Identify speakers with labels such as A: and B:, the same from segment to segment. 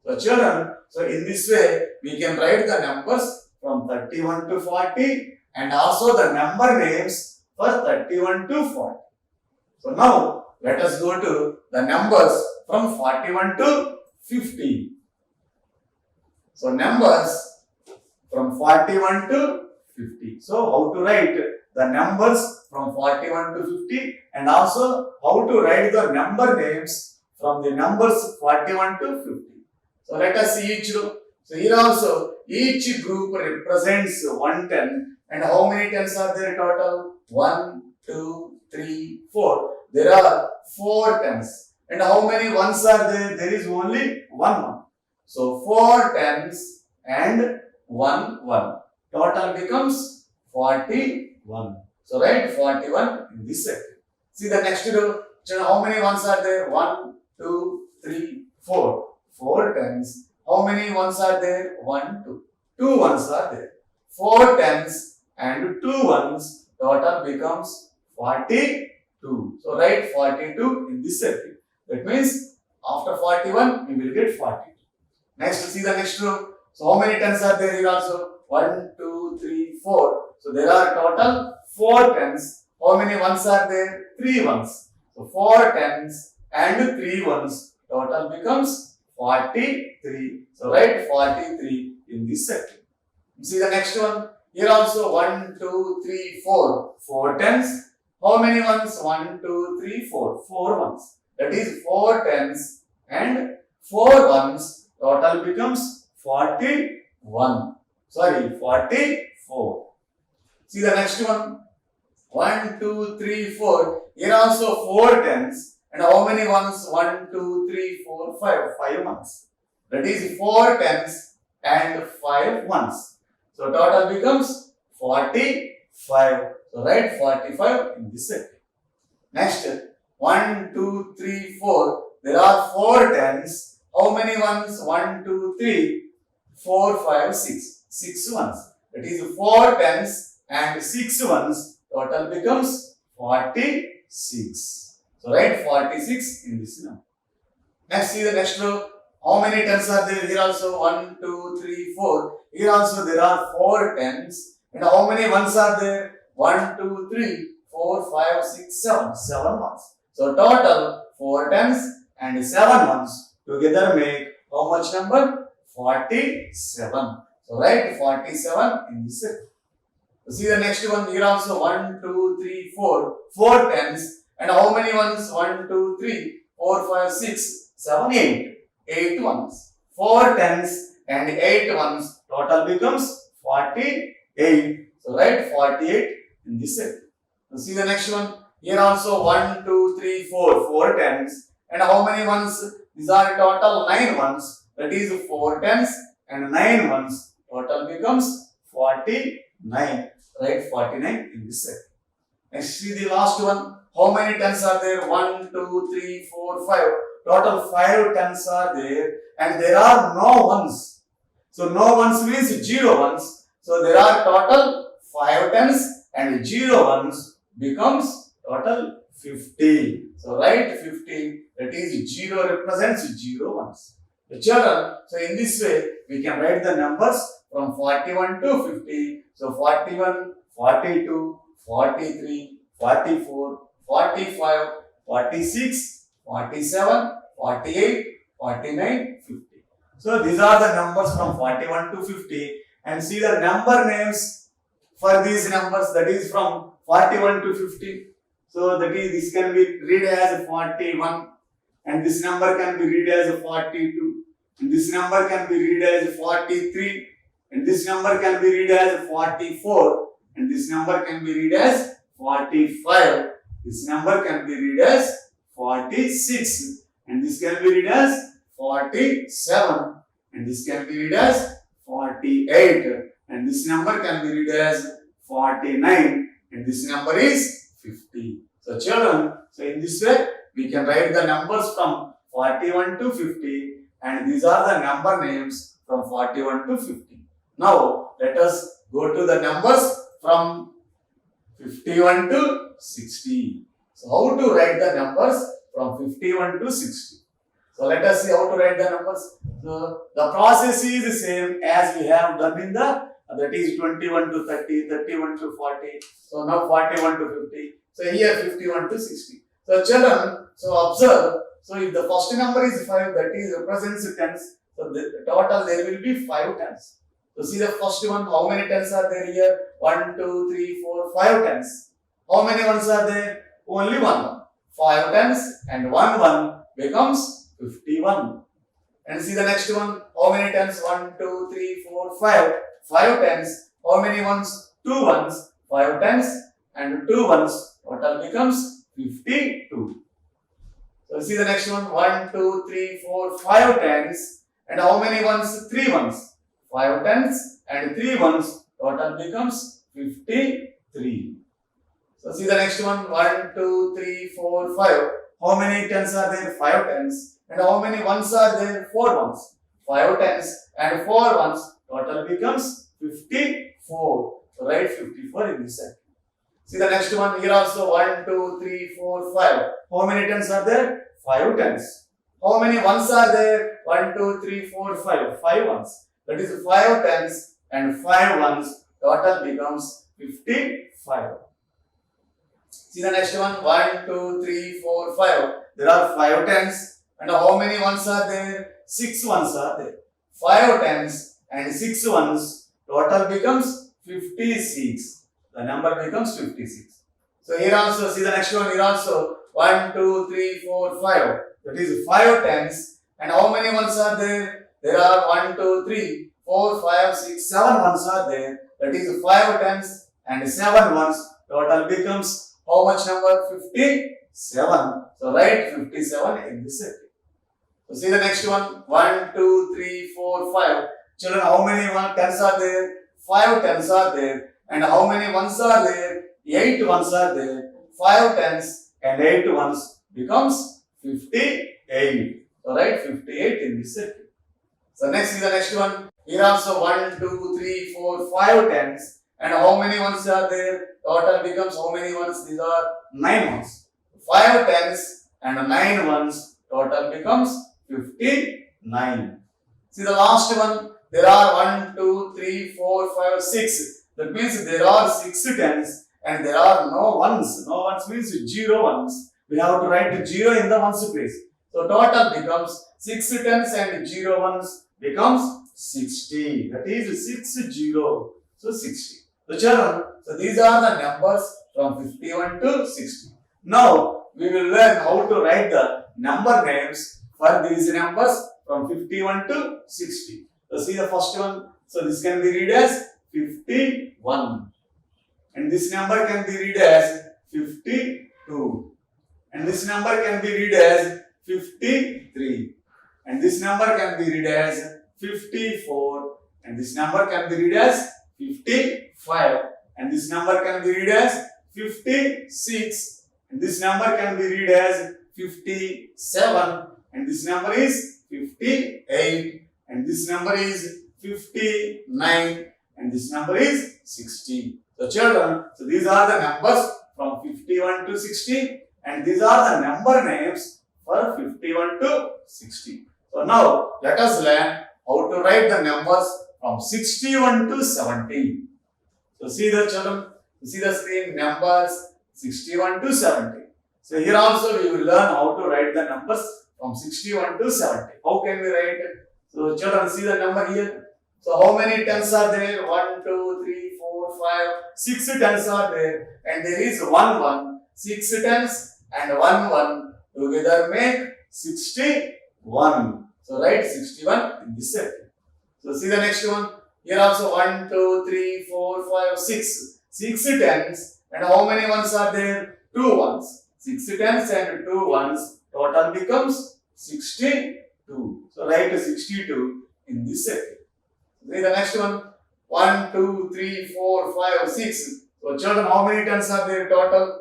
A: So children, so in this way we can write the numbers from 31 to 40 and also the number names for 31 to 40. So now let us go to the numbers from 41 to 50. So numbers from 41 to 50. So how to write the numbers from 41 to 50 and also how to write the number names from the numbers 41 to 50. So let us see each group. So here also each group represents 110 and how many tens are there total? 1, 2, 3, 4. There are 4 tens. And how many ones are there? There is only 1. So 4 tens and 1 1. Total becomes 41. So write 41 in this section. See the next row. How many ones are there? 1, 2, 3, 4. 4 tens. How many ones are there? 1, 2. 2 ones are there. 4 tens and 2 ones. Total becomes 42. So write 42 in this circle. That means after 41 we will get 42. Next, see the next row. So how many tens are there here also? 1, 2, 3, 4. So there are total 4 tens. How many ones are there? 3 ones. So 4 tens and 3 ones. Total becomes 43. So write 43 in this section. See the next one. Here also 1, 2, 3, 4. 4 tens. How many ones? 1, 2, 3, 4. 4 ones. That is 4 tens and 4 ones. Total becomes 41. Sorry, 44. See the next one. 1, 2, 3, 4. Here also 4 tens. And how many ones? 1, 2, 3, 4, 5. 5 ones. That is 4 tens and 5 ones. So total becomes 45. So write 45 in this section. Next, 1, 2, 3, 4. There are 4 tens. How many ones? 1, 2, 3, 4, 5, 6. 6 ones. That is 4 tens and 6 ones. Total becomes 46. So write 46 in this number. Next, see the next row. How many tens are there? Here also 1, 2, 3, 4. Here also there are 4 tens. And how many ones are there? 1, 2, 3, 4, 5, 6, 7. 7 ones. So total 4 tens and 7 ones together make how much number? 47. So write 47 in this set. So see the next one. Here also 1, 2, 3, 4. 4 tens. And how many ones? 1, 2, 3, 4, 5, 6, 7, 8. 8 ones. 4 tens and 8 ones. Total becomes 48. So write 48 in this set. So see the next one. Here also 1, 2, 3, 4. 4 tens. And how many ones? These are total 9 ones. That is 4 tens and 9 ones. Total becomes 49. Write 49 in this set. Next, see the last one. How many tens are there? 1, 2, 3, 4, 5. Total 5 tens are there. And there are no ones. So no ones means 0 ones. So there are total 5 tens and 0 ones becomes total 50. So write 50. That is 0 represents 0 ones. The children, so in this way we can write the numbers from 41 to 50. So 41, 42, 43, 44, 45, 46, 47, 48, 49, 50. So these are the numbers from 41 to 50 and see the number names for these numbers, that is from 41 to 50. So that is, this can be read as 41 and this number can be read as 42 and this number can be read as 43 and this number can be read as 44 and this number can be read as 45. This number can be read as 46 and this can be read as 47 and this can be read as 48 and this number can be read as 49 and this number is 50. So children, so in this way we can write the numbers from 41 to 50 and these are the number names from 41 to 50. Now let us go to the numbers from 51 to 60. So how to write the numbers from 51 to 60? So let us see how to write the numbers. So the process is the same as we have done in the, that is 21 to 30, 31 to 40. So now 41 to 50. So here 51 to 60. So children, so observe. So if the first number is 5, that is represents tens. So the total there will be 5 tens. So see the first one, how many tens are there here? 1, 2, 3, 4, 5 tens. How many ones are there? Only one. 5 tens and 1 becomes 51. And see the next one, how many tens? 1, 2, 3, 4, 5. 5 tens. How many ones? 2 ones. 5 tens and 2 ones. Total becomes 52. So see the next one, 1, 2, 3, 4, 5 tens. And how many ones? 3 ones. 5 tens and 3 ones. Total becomes 53. So see the next one, 1, 2, 3, 4, 5. How many tens are there? 5 tens. And how many ones are there? 4 ones. 5 tens and 4 ones. Total becomes 54. So write 54 in this set. See the next one, here also 1, 2, 3, 4, 5. How many tens are there? 5 tens. How many ones are there? 1, 2, 3, 4, 5. 5 ones. That is 5 tens and 5 ones. Total becomes 55. See the next one, 1, 2, 3, 4, 5. There are 5 tens and how many ones are there? 6 ones are there. 5 tens and 6 ones. Total becomes 56. The number becomes 56. So here also, see the next one, here also 1, 2, 3, 4, 5. That is 5 tens. And how many ones are there? There are 1, 2, 3, 4, 5, 6, 7 ones are there. That is 5 tens and 7 ones. Total becomes how much number? 57. So write 57 in this set. So see the next one. 1, 2, 3, 4, 5. Children, how many tens are there? 5 tens are there. And how many ones are there? 8 ones are there. 5 tens and 8 ones becomes 58. So write 58 in this set. So next is the next one. Here also 1, 2, 3, 4, 5 tens. And how many ones are there? Total becomes how many ones? These are 9 ones. 5 tens and 9 ones. Total becomes 59. See the last one. There are 1, 2, 3, 4, 5, 6. That means there are 6 tens and there are no ones. No ones means 0 ones. We have to write 0 in the ones place. So total becomes 6 tens and 0 ones becomes 60. That is 60. So 60. So children, so these are the numbers from 51 to 60. Now we will learn how to write the number names for these numbers from 51 to 60. So see the first one. So this can be read as 51. And this number can be read as 52. And this number can be read as 53. And this number can be read as 54. And this number can be read as 55. And this number can be read as 56. And this number can be read as 57. And this number is 58. And this number is 59. And this number is 60. So children, so these are the numbers from 51 to 60. And these are the number names for 51 to 60. So now let us learn how to write the numbers from 61 to 70. So see the children, see the screen, numbers 61 to 70. So here also we will learn how to write the numbers from 61 to 70. How can we write it? So children, see the number here. So how many tens are there? 1, 2, 3, 4, 5, 6 tens are there. And there is 1, 1. 6 tens and 1, 1 together make 61. So write 61 in this set. So see the next one. Here also 1, 2, 3, 4, 5, 6. 6 tens and how many ones are there? 2 ones. 6 tens and 2 ones. Total becomes 62. So write 62 in this set. See the next one. 1, 2, 3, 4, 5, 6. So children, how many tens are there total?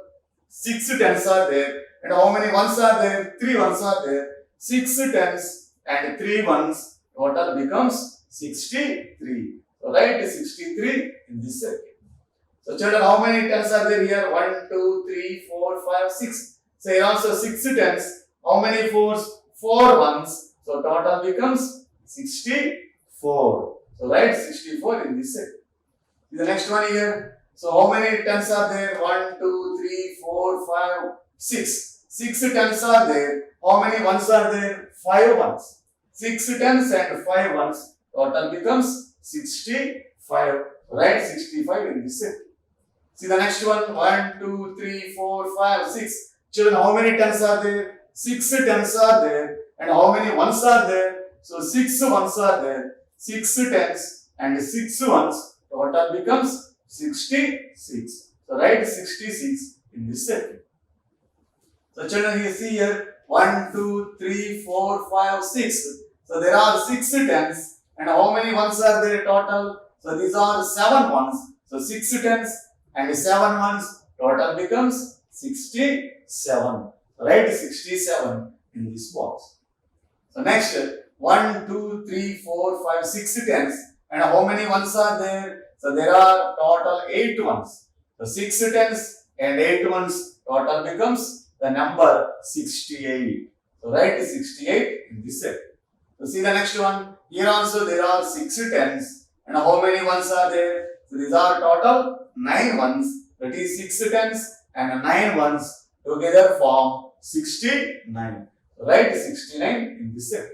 A: 6 tens are there. And how many ones are there? 3 ones are there. 6 tens and 3 ones. Total becomes 63. So write 63 in this set. So children, how many tens are there here? 1, 2, 3, 4, 5, 6. So here also 6 tens. How many 4s? 4 ones. So total becomes 64. So write 64 in this set. The next one here. So how many tens are there? 1, 2, 3, 4, 5, 6. 6 tens are there. How many ones are there? 5 ones. 6 tens and 5 ones. Total becomes 65. Write 65 in this set. See the next one. 1, 2, 3, 4, 5, 6. Children, how many tens are there? 6 tens are there. And how many ones are there? So 6 ones are there. 6 tens and 6 ones. Total becomes 66. So write 66 in this set. So children, you see here 1, 2, 3, 4, 5, 6. So there are 6 tens. And how many ones are there total? So these are 7 ones. So 6 tens and 7 ones. Total becomes 67. So write 67 in this box. So next 1, 2, 3, 4, 5, 6 tens. And how many ones are there? So there are total 8 ones. So 6 tens and 8 ones. Total becomes the number 68. So write 68 in this set. So see the next one. Here also there are 6 tens. And how many ones are there? So these are total 9 ones. That is 6 tens and 9 ones together form 69. So write 69 in this set.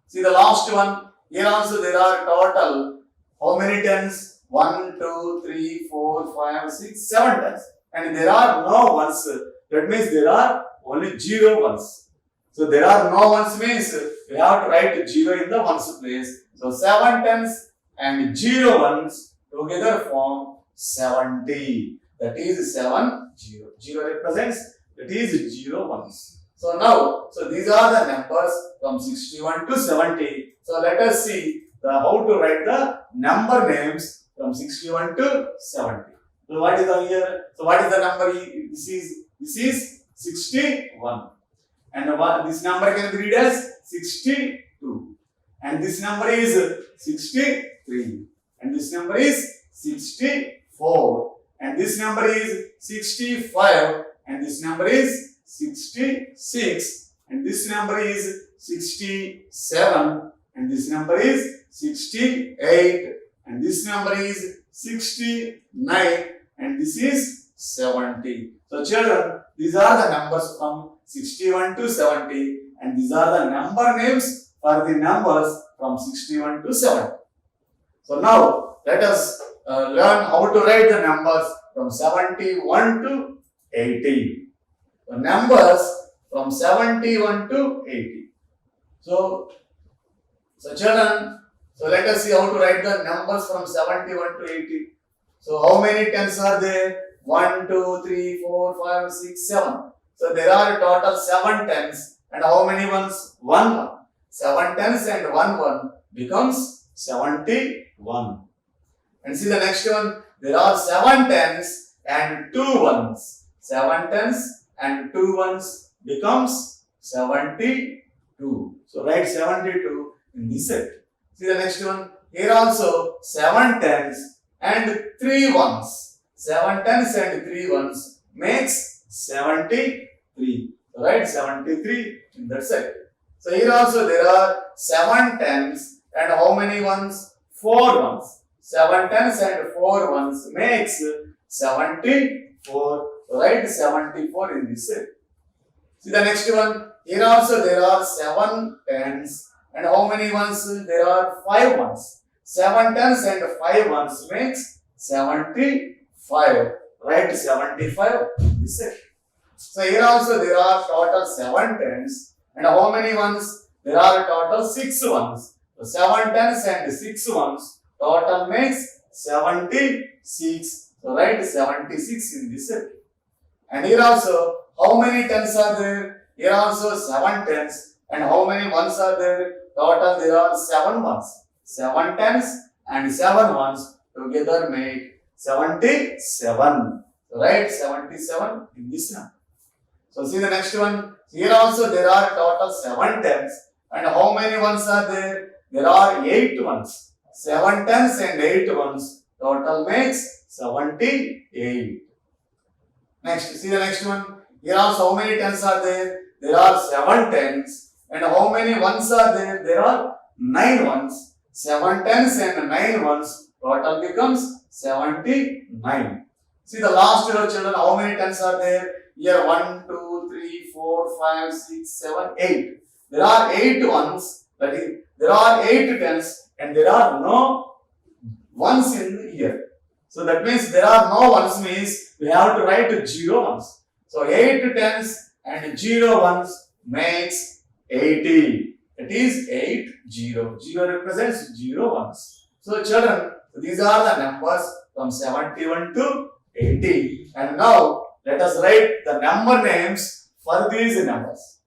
A: See the last one. Here also there are total how many tens? 1, 2, 3, 4, 5, 6, 7 tens. And there are no ones. That means there are only 0 ones. So there are no ones means we have to write 0 in the ones place. So 7 tens and 0 ones together form 70. That is 7, 0. 0 represents that is 0 ones. So now, so these are the numbers from 61 to 70. So let us see how to write the number names from 61 to 70. So what is the here? So what is the number? This is 61. And what this number can be read as 62. And this number is 63. And this number is 64. And this number is 65. And this number is 66. And this number is 67. And this number is 68. And this number is 69. And this is 70. So children, these are the numbers from 61 to 70. And these are the number names for the numbers from 61 to 70. So now, let us learn how to write the numbers from 71 to 80. The numbers from 71 to 80. So children, so let us see how to write the numbers from 71 to 80. So how many tens are there? 1, 2, 3, 4, 5, 6, 7. So there are total 7 tens. And how many ones? 1 1. 7 tens and 1 1 becomes 71. And see the next one. There are 7 tens and 2 ones. 7 tens and 2 ones becomes 72. So write 72 in this set. See the next one. Here also 7 tens and 3 ones. 7 tens and 3 ones makes 73. So write 73 in that set. So here also there are 7 tens and how many ones? 4 ones. 7 tens and 4 ones makes 74. So write 74 in this set. See the next one. Here also there are 7 tens and how many ones? There are 5 ones. 7 tens and 5 ones makes 75. Write 75 in this set. So here also there are total 7 tens and how many ones? There are total 6 ones. So 7 tens and 6 ones total makes 76. So write 76 in this set. And here also how many tens are there? Here also 7 tens and how many ones are there? Total there are 7 ones. 7 tens and 7 ones together make 77. So write 77 in this number. So see the next one. Here also there are total 7 tens and how many ones are there? There are 8 ones. 7 tens and 8 ones total makes 78. Next, see the next one. Here also how many tens are there? There are 7 tens And how many ones are there? There are 9 ones. 7 tens and 9 ones. Total becomes 79. See the last row, children, how many tens are there? Here 1, 2, 3, 4, 5, 6, 7, 8. There are 8 ones. That is, there are 8 tens and there are no ones in here. So that means there are no ones means we have to write 0 ones. So 8 tens and 0 ones makes 80. It is 8 0. 0 represents 0 ones. So children, these are the numbers from 71 to 80. And now let us write the number names for these numbers.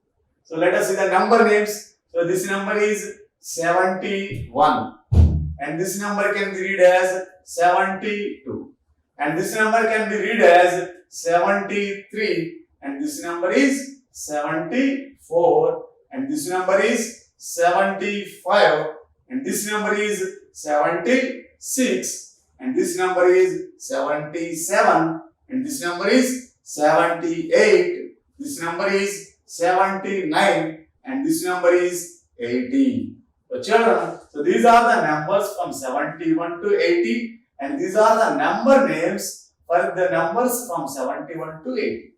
A: So let us see the number names. So this number is 71. And this number can be read as 72. And this number can be read as 73. And this number is 74. And this number is 75. And this number is 76. And this number is 77. And this number is 78. This number is 79. And this number is 80. So children, so these are the numbers from 71 to 80. And these are the number names for the numbers from 71 to 80.